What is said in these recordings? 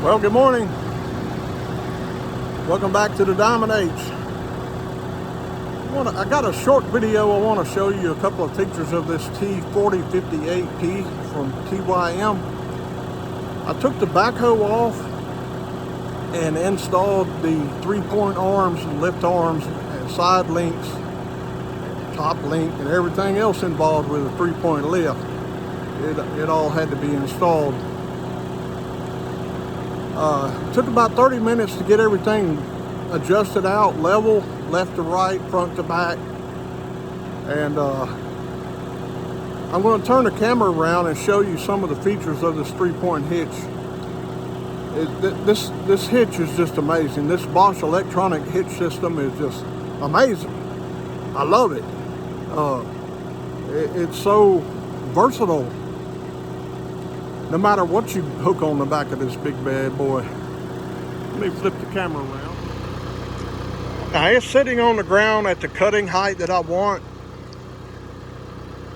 Well, good morning. Welcome back to the Diamond H. I got a short video. I want to show you a couple of features of this T4058P from TYM. I took the backhoe off and installed the 3-point arms and lift arms and side links, top link, and everything else involved with a 3-point lift. It all had to be installed. Took about 30 minutes to get everything adjusted out, level, left to right, front to back. And I'm going to turn the camera around and show you some of the features of this 3-point hitch. This hitch is just amazing. This Bosch electronic hitch system is just amazing. I love it. It's so versatile. No matter what you hook on the back of this big bad boy. Let me flip the camera around. Now it's sitting on the ground at the cutting height that I want.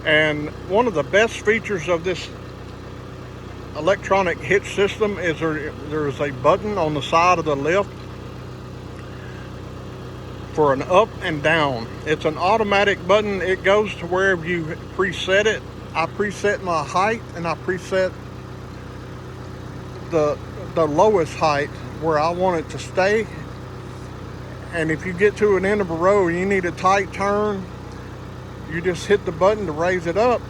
And one of the best features of this electronic hitch system is there's a button on the side of the lift for an up and down. It's an automatic button. It goes to wherever you preset it. I preset my height and I preset the lowest height where I want it to stay. And if you get to an end of a row and you need a tight turn, you just hit the button to raise it up.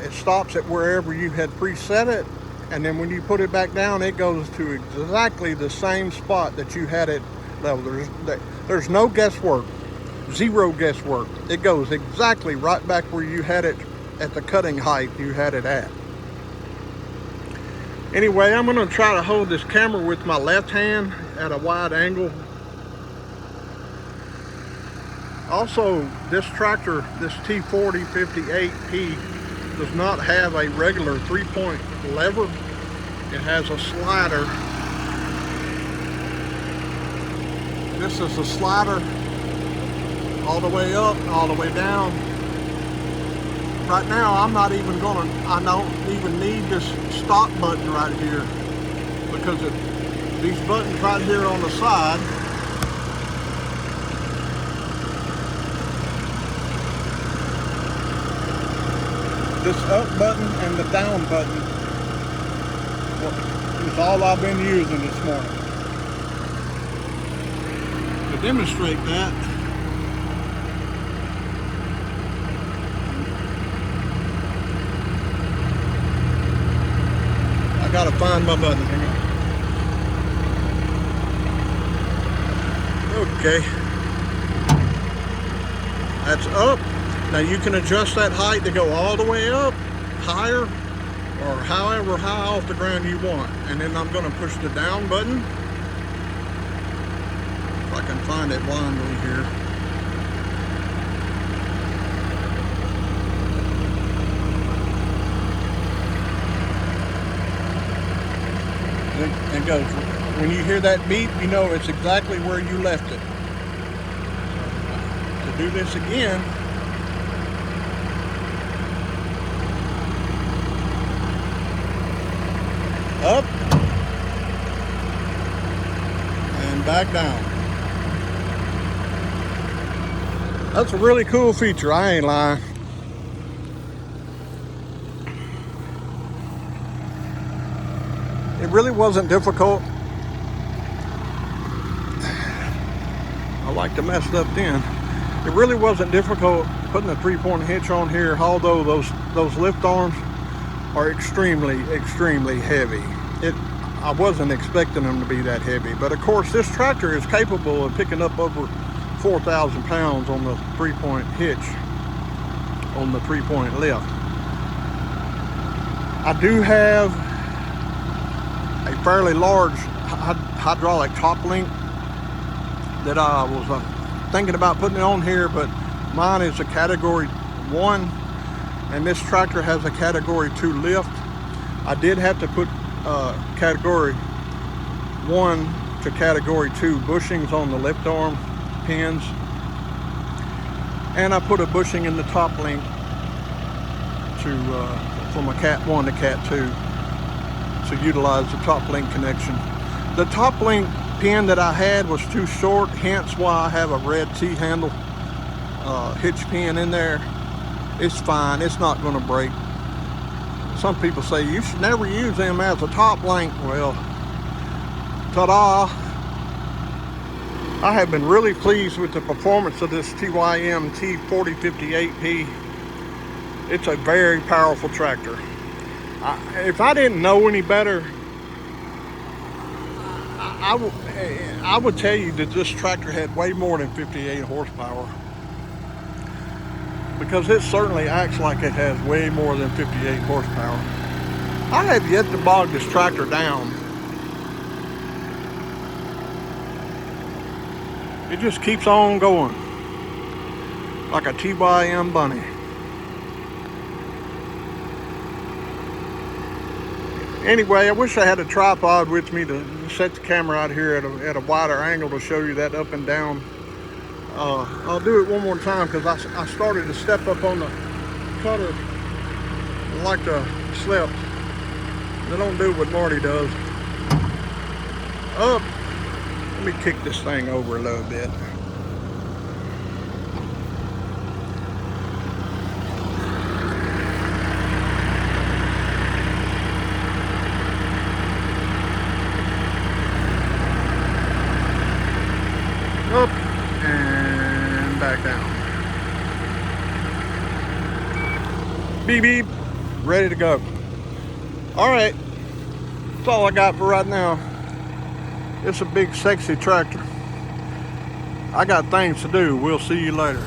It stops at wherever you had preset it, and then when you put it back down, it goes to exactly the same spot that you had it level. There's no guesswork, zero guesswork. It goes exactly right back where you had it at the cutting height you had it at. Anyway, I'm going to try to hold this camera with my left hand at a wide angle. Also, this tractor, this T4058P, does not have a regular 3-point lever. It has a slider. This is a slider all the way up, all the way down. Right now, I don't even need this stop button right here, because these buttons right here on the side, this up button and the down button is all I've been using this morning. To demonstrate that, I gotta find my button. Hang on. Okay. That's up. Now you can adjust that height to go all the way up, higher, or however high off the ground you want. And then I'm gonna push the down button. If I can find it blindly here. It goes. When you hear that beep, you know it's exactly where you left it. To do this again, up and back down. That's a really cool feature, I ain't lying. It really wasn't difficult. I like to mess it up then. It really wasn't difficult putting a 3-point hitch on here, although those lift arms are extremely heavy. I wasn't expecting them to be that heavy, but of course this tractor is capable of picking up over 4,000 pounds on the 3-point hitch, on the 3-point lift. I do have a fairly large hydraulic top link that I was thinking about putting it on here, but mine is a category 1 and this tractor has a category 2 lift. I did have to put category 1 to category 2 bushings on the lift arm pins, and I put a bushing in the top link to from a Cat 1 to Cat 2 to utilize the top link connection. The top link pin that I had was too short, hence why I have a red T-handle hitch pin in there. It's fine, it's not going to break. Some people say you should never use them as a top link. Well, ta-da! I have been really pleased with the performance of this TYM T4058P. It's a very powerful tractor. If I didn't know any better, I would tell you that this tractor had way more than 58 horsepower, because it certainly acts like it has way more than 58 horsepower. I have yet to bog this tractor down. It just keeps on going like a TYM bunny. Anyway, I wish I had a tripod with me to set the camera out here at a wider angle to show you that up and down. I'll do it one more time because I started to step up on the cutter like to slip. I don't do what Marty does. Up. Let me kick this thing over a little bit. Up and back down. Beep beep, ready to go. All right, that's all I got for right now. It's a big sexy tractor. I got things to do. We'll see you later.